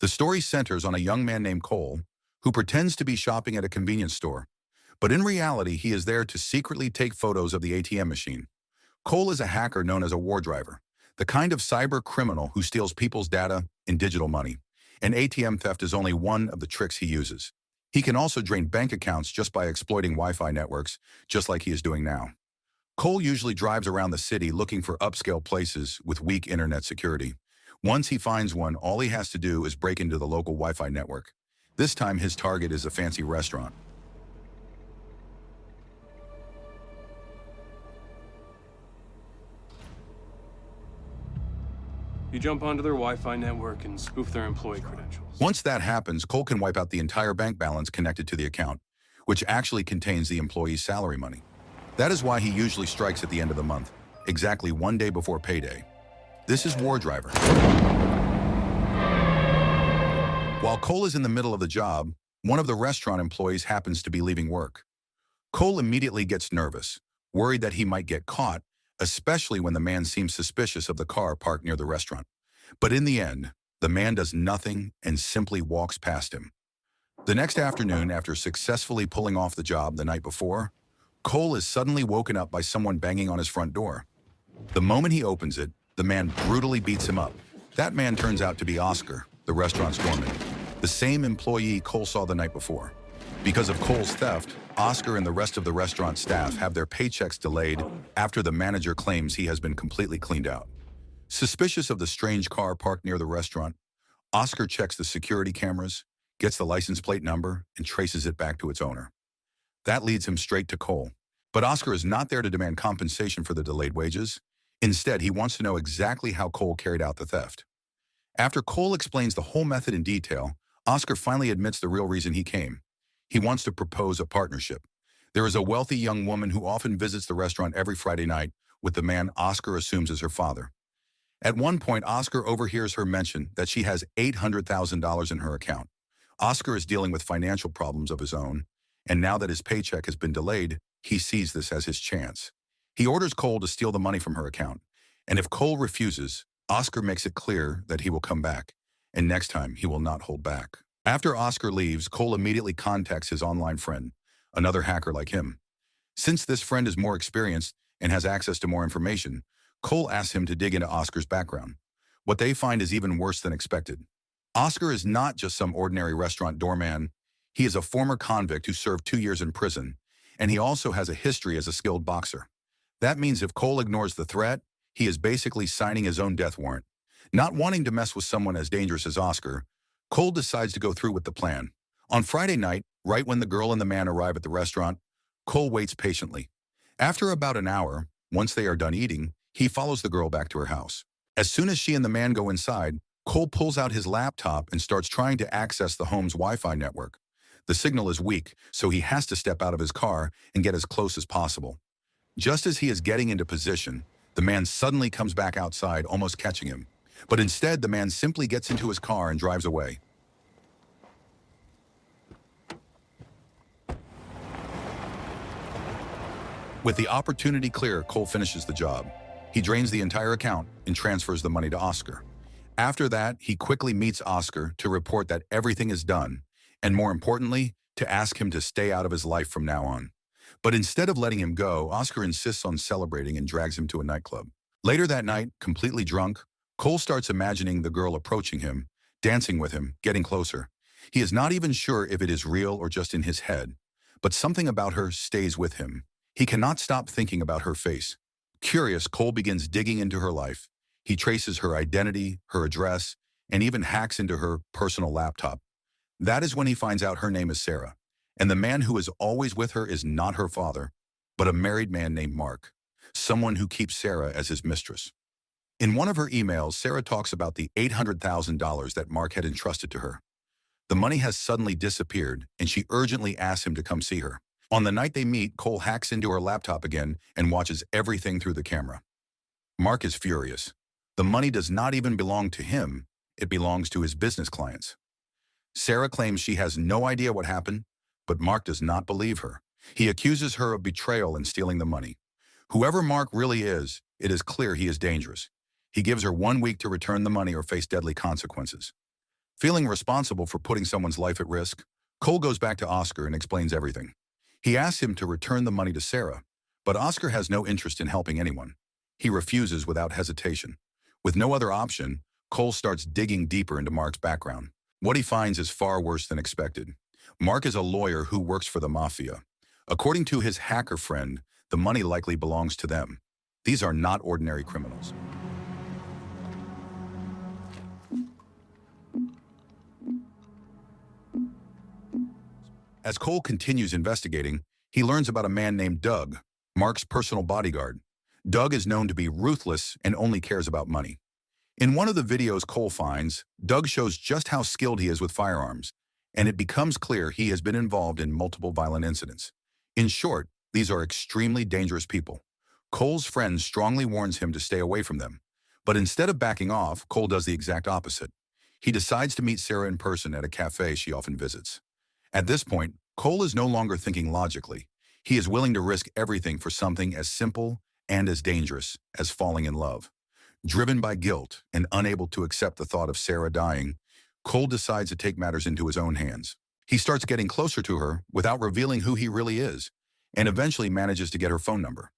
The story centers on a young man named Cole who pretends to be shopping at a convenience store, but in reality, he is there to secretly take photos of the ATM machine. Cole is a hacker known as a war driver, the kind of cyber criminal who steals people's data and digital money. And ATM theft is only one of the tricks he uses. He can also drain bank accounts just by exploiting Wi-Fi networks, just like he is doing now. Cole usually drives around the city looking for upscale places with weak internet security. Once he finds one, all he has to do is break into the local Wi-Fi network. This time his target is a fancy restaurant. You jump onto their Wi-Fi network and spoof their employee credentials. Once that happens, Cole can wipe out the entire bank balance connected to the account, which actually contains the employee's salary money. That is why he usually strikes at the end of the month, exactly one day before payday. This is War Driver. While Cole is in the middle of the job, one of the restaurant employees happens to be leaving work. Cole immediately gets nervous, worried that he might get caught, especially when the man seems suspicious of the car parked near the restaurant. But in the end, the man does nothing and simply walks past him. The next afternoon, after successfully pulling off the job the night before, Cole is suddenly woken up by someone banging on his front door. The moment he opens it, the man brutally beats him up. That man turns out to be Oscar, the restaurant's doorman, the same employee Cole saw the night before. Because of Cole's theft, Oscar and the rest of the restaurant staff have their paychecks delayed after the manager claims he has been completely cleaned out. Suspicious of the strange car parked near the restaurant, Oscar checks the security cameras, gets the license plate number, and traces it back to its owner. That leads him straight to Cole. But Oscar is not there to demand compensation for the delayed wages. Instead, he wants to know exactly how Cole carried out the theft. After Cole explains the whole method in detail, Oscar finally admits the real reason he came. He wants to propose a partnership. There is a wealthy young woman who often visits the restaurant every Friday night with the man Oscar assumes is her father. At one point, Oscar overhears her mention that she has $800,000 in her account. Oscar is dealing with financial problems of his own, and now that his paycheck has been delayed, he sees this as his chance. He orders Cole to steal the money from her account, and if Cole refuses, Oscar makes it clear that he will come back, and next time he will not hold back. After Oscar leaves, Cole immediately contacts his online friend, another hacker like him. Since this friend is more experienced and has access to more information, Cole asks him to dig into Oscar's background. What they find is even worse than expected. Oscar is not just some ordinary restaurant doorman. He is a former convict who served 2 years in prison, and he also has a history as a skilled boxer. That means if Cole ignores the threat, he is basically signing his own death warrant. Not wanting to mess with someone as dangerous as Oscar, Cole decides to go through with the plan. On Friday night, right when the girl and the man arrive at the restaurant, Cole waits patiently. After about an hour, once they are done eating, he follows the girl back to her house. As soon as she and the man go inside, Cole pulls out his laptop and starts trying to access the home's Wi-Fi network. The signal is weak, so he has to step out of his car and get as close as possible. Just as he is getting into position, the man suddenly comes back outside, almost catching him. But instead, the man simply gets into his car and drives away. With the opportunity clear, Cole finishes the job. He drains the entire account and transfers the money to Oscar. After that, he quickly meets Oscar to report that everything is done, and more importantly, to ask him to stay out of his life from now on. But instead of letting him go, Oscar insists on celebrating and drags him to a nightclub. Later that night, completely drunk, Cole starts imagining the girl approaching him, dancing with him, getting closer. He is not even sure if it is real or just in his head, but something about her stays with him. He cannot stop thinking about her face. Curious, Cole begins digging into her life. He traces her identity, her address, and even hacks into her personal laptop. That is when he finds out her name is Sarah, and the man who is always with her is not her father, but a married man named Mark, someone who keeps Sarah as his mistress. In one of her emails, Sarah talks about the $800,000 that Mark had entrusted to her. The money has suddenly disappeared, and she urgently asks him to come see her. On the night they meet, Cole hacks into her laptop again and watches everything through the camera. Mark is furious. The money does not even belong to him, it belongs to his business clients. Sarah claims she has no idea what happened, but Mark does not believe her. He accuses her of betrayal and stealing the money. Whoever Mark really is, it is clear he is dangerous. He gives her 1 week to return the money or face deadly consequences. Feeling responsible for putting someone's life at risk, Cole goes back to Oscar and explains everything. He asks him to return the money to Sarah, but Oscar has no interest in helping anyone. He refuses without hesitation. With no other option, Cole starts digging deeper into Mark's background. What he finds is far worse than expected. Mark is a lawyer who works for the Mafia. According to his hacker friend, the money likely belongs to them. These are not ordinary criminals. As Cole continues investigating, he learns about a man named Doug, Mark's personal bodyguard. Doug is known to be ruthless and only cares about money. In one of the videos Cole finds, Doug shows just how skilled he is with firearms, and it becomes clear he has been involved in multiple violent incidents. In short, these are extremely dangerous people. Cole's friend strongly warns him to stay away from them. But instead of backing off, Cole does the exact opposite. He decides to meet Sarah in person at a cafe she often visits. At this point, Cole is no longer thinking logically. He is willing to risk everything for something as simple and as dangerous as falling in love. Driven by guilt and unable to accept the thought of Sarah dying, Cole decides to take matters into his own hands. He starts getting closer to her without revealing who he really is, and eventually manages to get her phone number.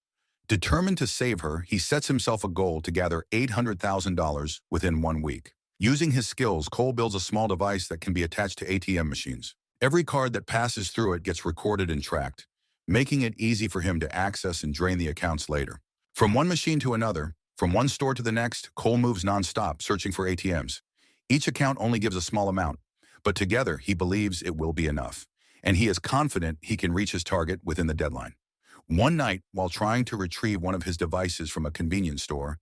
Determined to save her, he sets himself a goal to gather $800,000 within 1 week. Using his skills, Cole builds a small device that can be attached to ATM machines. Every card that passes through it gets recorded and tracked, making it easy for him to access and drain the accounts later. From one machine to another, from one store to the next, Cole moves nonstop, searching for ATMs. Each account only gives a small amount, but together he believes it will be enough, and he is confident he can reach his target within the deadline. One night, while trying to retrieve one of his devices from a convenience store,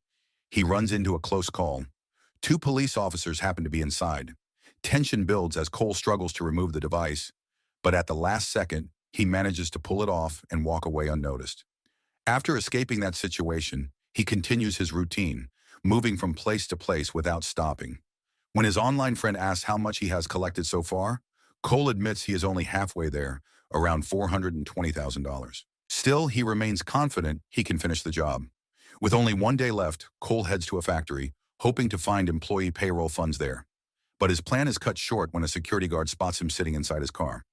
he runs into a close call. 2 police officers happen to be inside. Tension builds as Cole struggles to remove the device, but at the last second, he manages to pull it off and walk away unnoticed. After escaping that situation, he continues his routine, moving from place to place without stopping. When his online friend asks how much he has collected so far, Cole admits he is only halfway there, around $420,000. Still, he remains confident he can finish the job. With only 1 day left, Cole heads to a factory, hoping to find employee payroll funds there. But his plan is cut short when a security guard spots him sitting inside his car.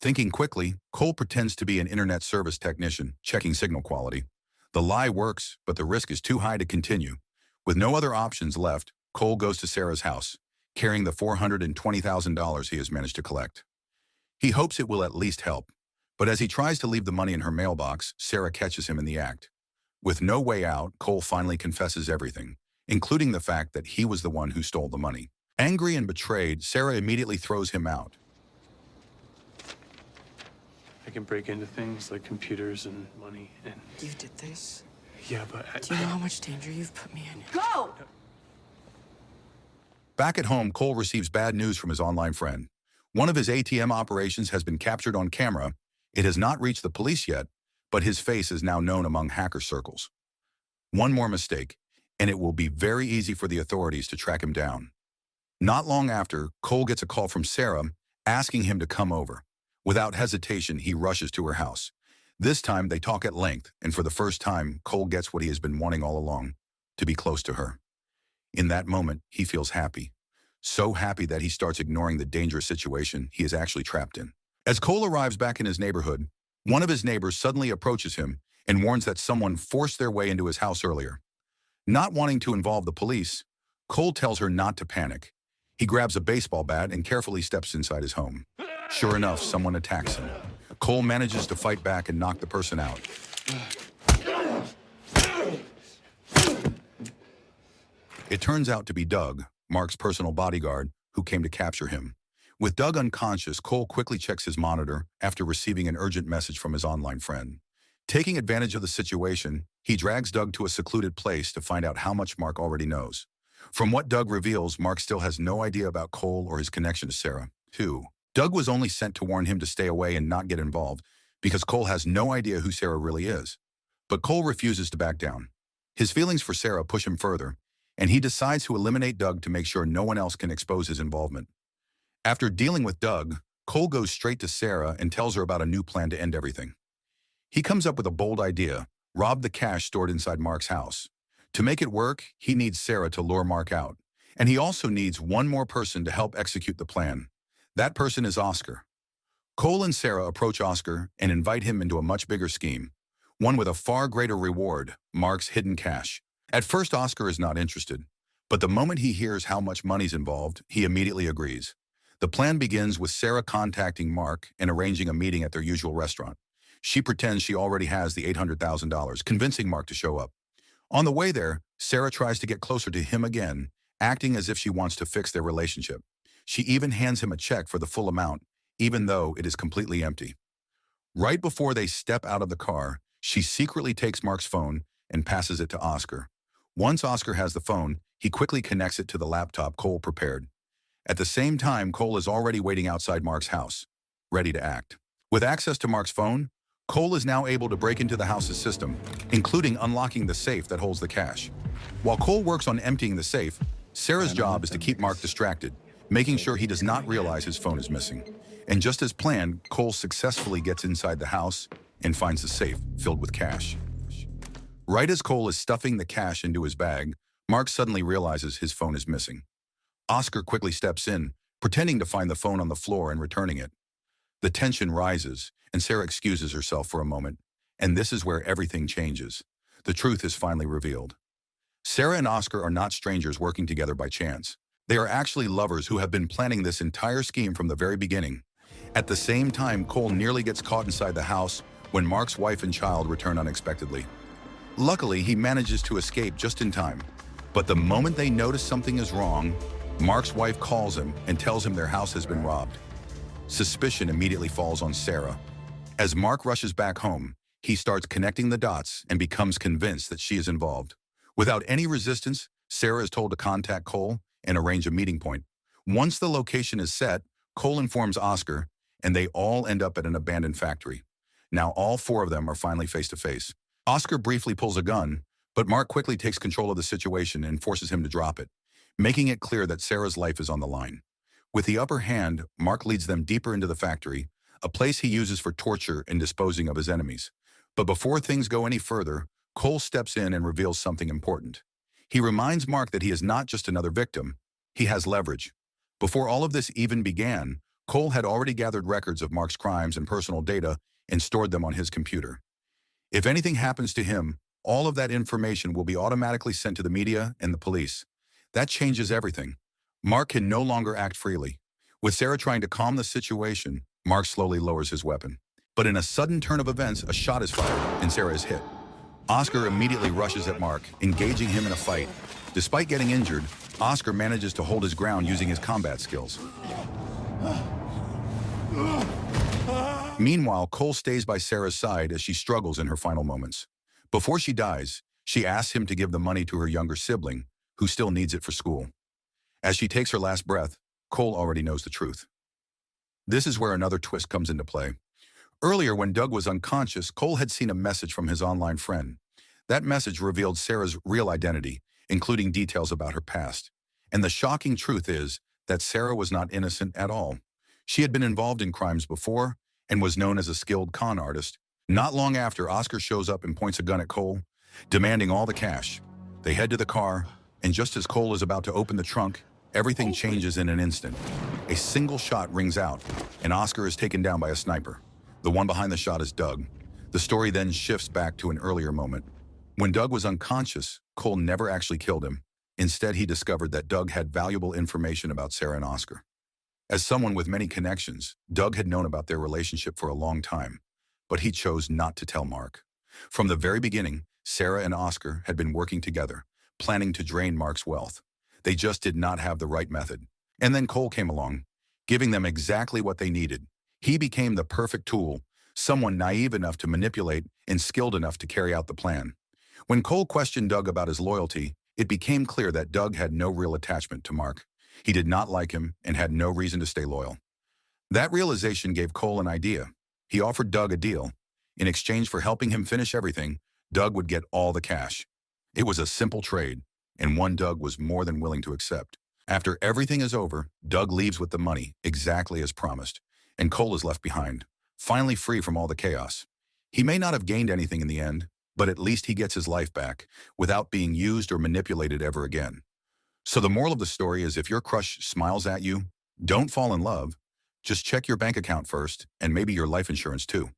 Thinking quickly, Cole pretends to be an internet service technician, checking signal quality. The lie works, but the risk is too high to continue. With no other options left, Cole goes to Sarah's house, carrying the $420,000 he has managed to collect. He hopes it will at least help, but as he tries to leave the money in her mailbox, Sarah catches him in the act. With no way out, Cole finally confesses everything, including the fact that he was the one who stole the money. Angry and betrayed, Sarah immediately throws him out. I can break into things like computers and money and... You did this? Yeah, but Do you know how much danger you've put me in? Go! Back at home, Cole receives bad news from his online friend. One of his ATM operations has been captured on camera. It has not reached the police yet, but his face is now known among hacker circles. One more mistake, and it will be very easy for the authorities to track him down. Not long after, Cole gets a call from Sarah asking him to come over. Without hesitation, he rushes to her house. This time, they talk at length, and for the first time, Cole gets what he has been wanting all along, to be close to her. In that moment, he feels happy. So happy that he starts ignoring the dangerous situation he is actually trapped in. As Cole arrives back in his neighborhood, one of his neighbors suddenly approaches him and warns that someone forced their way into his house earlier. Not wanting to involve the police, Cole tells her not to panic. He grabs a baseball bat and carefully steps inside his home. Sure enough, someone attacks him. Cole manages to fight back and knock the person out. It turns out to be Doug, Mark's personal bodyguard, who came to capture him. With Doug unconscious, Cole quickly checks his monitor after receiving an urgent message from his online friend. Taking advantage of the situation, he drags Doug to a secluded place to find out how much Mark already knows. From what Doug reveals, Mark still has no idea about Cole or his connection to Sarah, too. Doug was only sent to warn him to stay away and not get involved because Cole has no idea who Sarah really is. But Cole refuses to back down. His feelings for Sarah push him further, and he decides to eliminate Doug to make sure no one else can expose his involvement. After dealing with Doug, Cole goes straight to Sarah and tells her about a new plan to end everything. He comes up with a bold idea: rob the cash stored inside Mark's house. To make it work, he needs Sarah to lure Mark out. And he also needs one more person to help execute the plan. That person is Oscar. Cole and Sarah approach Oscar and invite him into a much bigger scheme, one with a far greater reward, Mark's hidden cash. At first, Oscar is not interested, but the moment he hears how much money's involved, he immediately agrees. The plan begins with Sarah contacting Mark and arranging a meeting at their usual restaurant. She pretends she already has the $800,000, convincing Mark to show up. On the way there, Sarah tries to get closer to him again, acting as if she wants to fix their relationship. She even hands him a check for the full amount, even though it is completely empty. Right before they step out of the car, she secretly takes Mark's phone and passes it to Oscar. Once Oscar has the phone, he quickly connects it to the laptop Cole prepared. At the same time, Cole is already waiting outside Mark's house, ready to act. With access to Mark's phone, Cole is now able to break into the house's system, including unlocking the safe that holds the cash. While Cole works on emptying the safe, Sarah's job is to keep Mark distracted, making sure he does not realize his phone is missing. And just as planned, Cole successfully gets inside the house and finds the safe filled with cash. Right as Cole is stuffing the cash into his bag, Mark suddenly realizes his phone is missing. Oscar quickly steps in, pretending to find the phone on the floor and returning it. The tension rises, and Sarah excuses herself for a moment, and this is where everything changes. The truth is finally revealed. Sarah and Oscar are not strangers working together by chance. They are actually lovers who have been planning this entire scheme from the very beginning. At the same time, Cole nearly gets caught inside the house when Mark's wife and child return unexpectedly. Luckily, he manages to escape just in time. But the moment they notice something is wrong, Mark's wife calls him and tells him their house has been robbed. Suspicion immediately falls on Sarah. As Mark rushes back home, he starts connecting the dots and becomes convinced that she is involved. Without any resistance, Sarah is told to contact Cole and arrange a meeting point. Once the location is set, Cole informs Oscar, and they all end up at an abandoned factory. Now all four of them are finally face to face. Oscar briefly pulls a gun, but Mark quickly takes control of the situation and forces him to drop it, making it clear that Sarah's life is on the line. With the upper hand, Mark leads them deeper into the factory, a place he uses for torture and disposing of his enemies. But before things go any further, Cole steps in and reveals something important. He reminds Mark that he is not just another victim, he has leverage. Before all of this even began, Cole had already gathered records of Mark's crimes and personal data and stored them on his computer. If anything happens to him, all of that information will be automatically sent to the media and the police. That changes everything. Mark can no longer act freely. With Sarah trying to calm the situation, Mark slowly lowers his weapon. But in a sudden turn of events, a shot is fired and Sarah is hit. Oscar immediately rushes at Mark, engaging him in a fight. Despite getting injured, Oscar manages to hold his ground using his combat skills. Meanwhile, Cole stays by Sarah's side as she struggles in her final moments. Before she dies, she asks him to give the money to her younger sibling, who still needs it for school. As she takes her last breath, Cole already knows the truth. This is where another twist comes into play. Earlier, when Doug was unconscious, Cole had seen a message from his online friend. That message revealed Sarah's real identity, including details about her past. And the shocking truth is that Sarah was not innocent at all. She had been involved in crimes before and was known as a skilled con artist. Not long after, Oscar shows up and points a gun at Cole, demanding all the cash. They head to the car, and just as Cole is about to open the trunk, everything changes in an instant. A single shot rings out, and Oscar is taken down by a sniper. The one behind the shot is Doug. The story then shifts back to an earlier moment. When Doug was unconscious, Cole never actually killed him. Instead, he discovered that Doug had valuable information about Sarah and Oscar. As someone with many connections, Doug had known about their relationship for a long time, but he chose not to tell Mark. From the very beginning, Sarah and Oscar had been working together, planning to drain Mark's wealth. They just did not have the right method. And then Cole came along, giving them exactly what they needed. He became the perfect tool, someone naive enough to manipulate and skilled enough to carry out the plan. When Cole questioned Doug about his loyalty, it became clear that Doug had no real attachment to Mark. He did not like him and had no reason to stay loyal. That realization gave Cole an idea. He offered Doug a deal. In exchange for helping him finish everything, Doug would get all the cash. It was a simple trade, and one Doug was more than willing to accept. After everything is over, Doug leaves with the money, exactly as promised, and Cole is left behind, finally free from all the chaos. He may not have gained anything in the end, but at least he gets his life back, without being used or manipulated ever again. So the moral of the story is if your crush smiles at you, don't fall in love. Just check your bank account first and maybe your life insurance too.